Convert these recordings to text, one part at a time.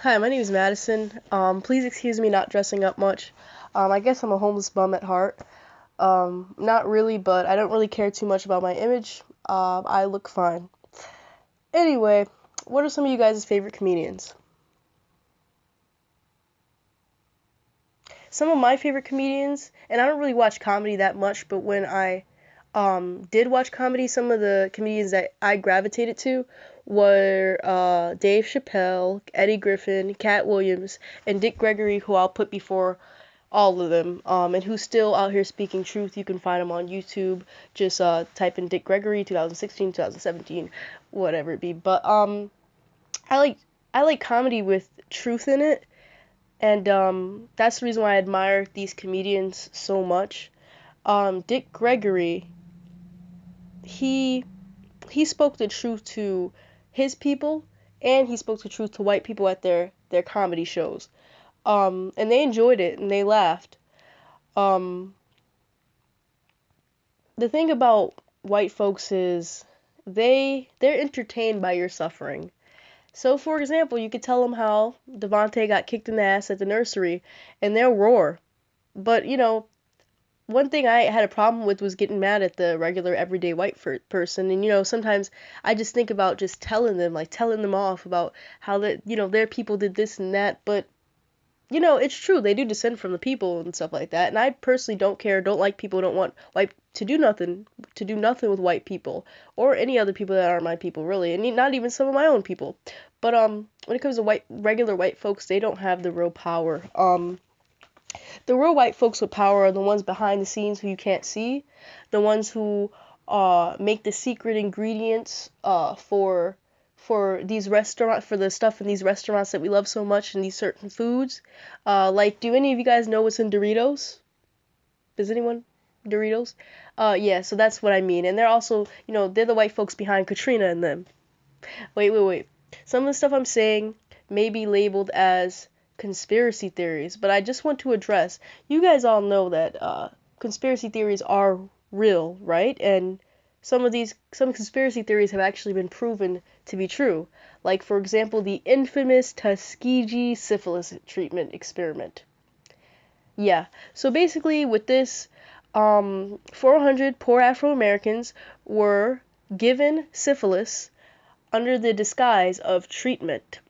Hi, my name is Madison. Please excuse me not dressing up much. I guess I'm a homeless bum at heart. Not really, but I don't really care too much about my image. I look fine. Anyway, what are some of you guys' favorite comedians? Some of my favorite comedians, and I don't really watch comedy that much, but when I did watch comedy, some of the comedians that I gravitated to were Dave Chappelle, Eddie Griffin, Cat Williams, and Dick Gregory, who I'll put before all of them, and who's still out here speaking truth. You can find him on YouTube. Just type in Dick Gregory 2016, 2017, whatever it be. But I like I like comedy with truth in it, and that's the reason why I admire these comedians so much. Dick Gregory, he he spoke the truth to his people, and he spoke the truth to white people at their comedy shows. And they enjoyed it and they laughed. Um, the thing about white folks is they're entertained by your suffering. So, for example, you could tell them how Devontae got kicked in the ass at the nursery, and they'll roar. But one thing I had a problem with was getting mad at the regular everyday white person. And sometimes I just think about just telling them, like telling them off about how their people did this and that. But it's true. They do descend from the people and stuff like that. And I personally don't care, don't like people, don't want white to do nothing with white people or any other people that aren't my people, really, and not even some of my own people. But when it comes to regular white folks, they don't have the real power. The real white folks with power are the ones behind the scenes who you can't see, the ones who make the secret ingredients for these restaurant for the stuff in these restaurants that we love so much and these certain foods. Like, do any of you guys know what's in Doritos? Does anyone? Doritos? Yeah, so that's what I mean. And they're also, they're the white folks behind Katrina and them. Wait. Some of the stuff I'm saying may be labeled as conspiracy theories, but I just want to address, you guys all know that conspiracy theories are real, right? And some conspiracy theories have actually been proven to be true. Like, for example, the infamous Tuskegee syphilis treatment experiment. Yeah. So basically, with this, 400 poor Afro Americans were given syphilis under the disguise of treatment.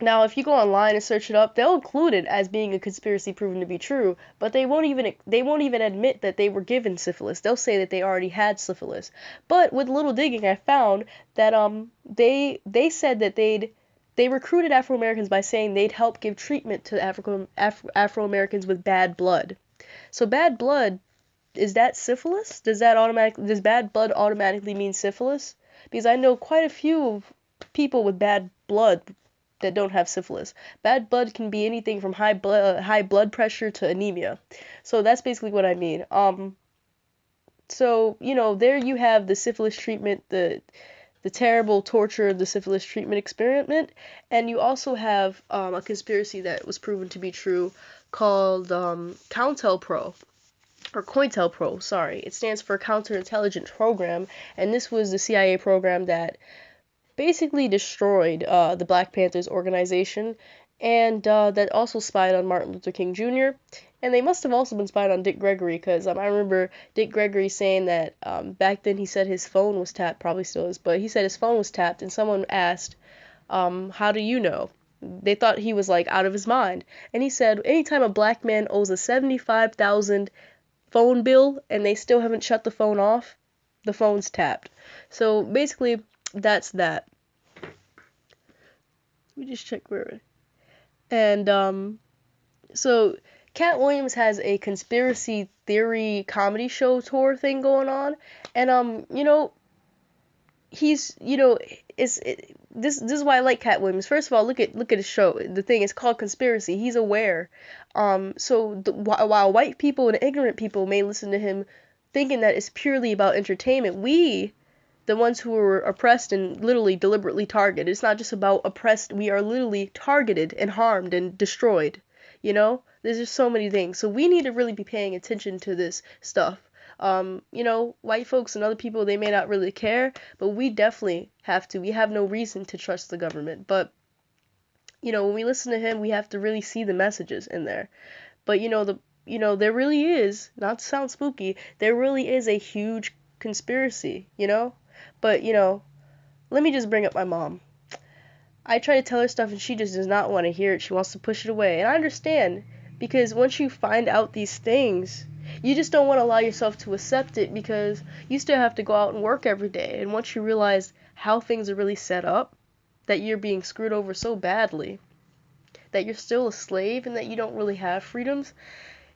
Now, if you go online and search it up, they'll include it as being a conspiracy proven to be true, but they won't even admit that they were given syphilis. They'll say that they already had syphilis. But with a little digging, I found that they said that they recruited Afro Americans by saying they'd help give treatment to Afro Americans with bad blood. So bad blood, is that syphilis? Does bad blood automatically mean syphilis? Because I know quite a few people with bad blood that don't have syphilis. Bad blood can be anything from high blood pressure to anemia. So that's basically what I mean. So there you have the syphilis treatment, the terrible torture of the syphilis treatment experiment, and you also have a conspiracy that was proven to be true called COINTELPRO, or COINTELPRO, sorry. It stands for Counterintelligence Program, and this was the CIA program that basically destroyed the Black Panthers organization, and that also spied on Martin Luther King Jr. And they must have also been spying on Dick Gregory, because I remember Dick Gregory saying that back then he said his phone was tapped, probably still is, but he said his phone was tapped, and someone asked, how do you know? They thought he was like out of his mind. And he said, anytime a black man owes a 75,000 phone bill and they still haven't shut the phone off, the phone's tapped. So basically, that's that. Let me just check where. And so Cat Williams has a conspiracy theory comedy show tour thing going on, and he's this is why I like Cat Williams. First of all, look at his show. The thing is called Conspiracy. He's aware. While white people and ignorant people may listen to him thinking that it's purely about entertainment, we, the ones who were oppressed and literally deliberately targeted. It's not just about oppressed, we are literally targeted and harmed and destroyed. There's just so many things. So we need to really be paying attention to this stuff. White folks and other people, they may not really care, but we definitely have to. We have no reason to trust the government. But when we listen to him, we have to really see the messages in there. But there really is, not to sound spooky, there really is a huge conspiracy. But let me just bring up my mom. I try to tell her stuff and she just does not want to hear it. She wants to push it away. And I understand, because once you find out these things, you just don't want to allow yourself to accept it, because you still have to go out and work every day. And once you realize how things are really set up, that you're being screwed over so badly, that you're still a slave and that you don't really have freedoms,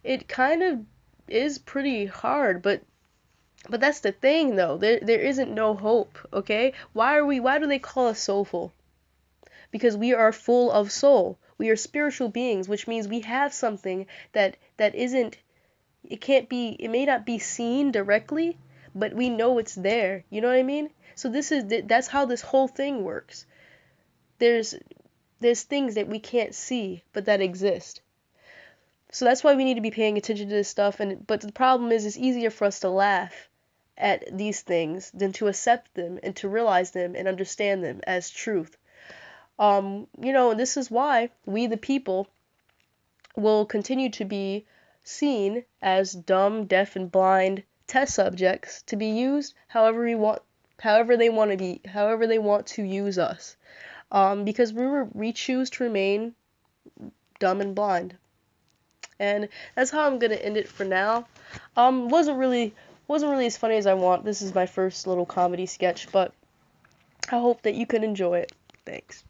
it kind of is pretty hard. But that's the thing, though. There isn't no hope, okay? Why do they call us soulful? Because we are full of soul. We are spiritual beings, which means we have something that isn't, it may not be seen directly, but we know it's there. You know what I mean? So that's how this whole thing works. There's things that we can't see, but that exist. So that's why we need to be paying attention to this stuff. But the problem is, it's easier for us to laugh at these things than to accept them and to realize them and understand them as truth. And this is why we, the people, will continue to be seen as dumb, deaf, and blind test subjects to be used however they want to use us. Because we choose to remain dumb and blind. And that's how I'm gonna end it for now. Wasn't really as funny as I want. This is my first little comedy sketch, but I hope that you can enjoy it. Thanks.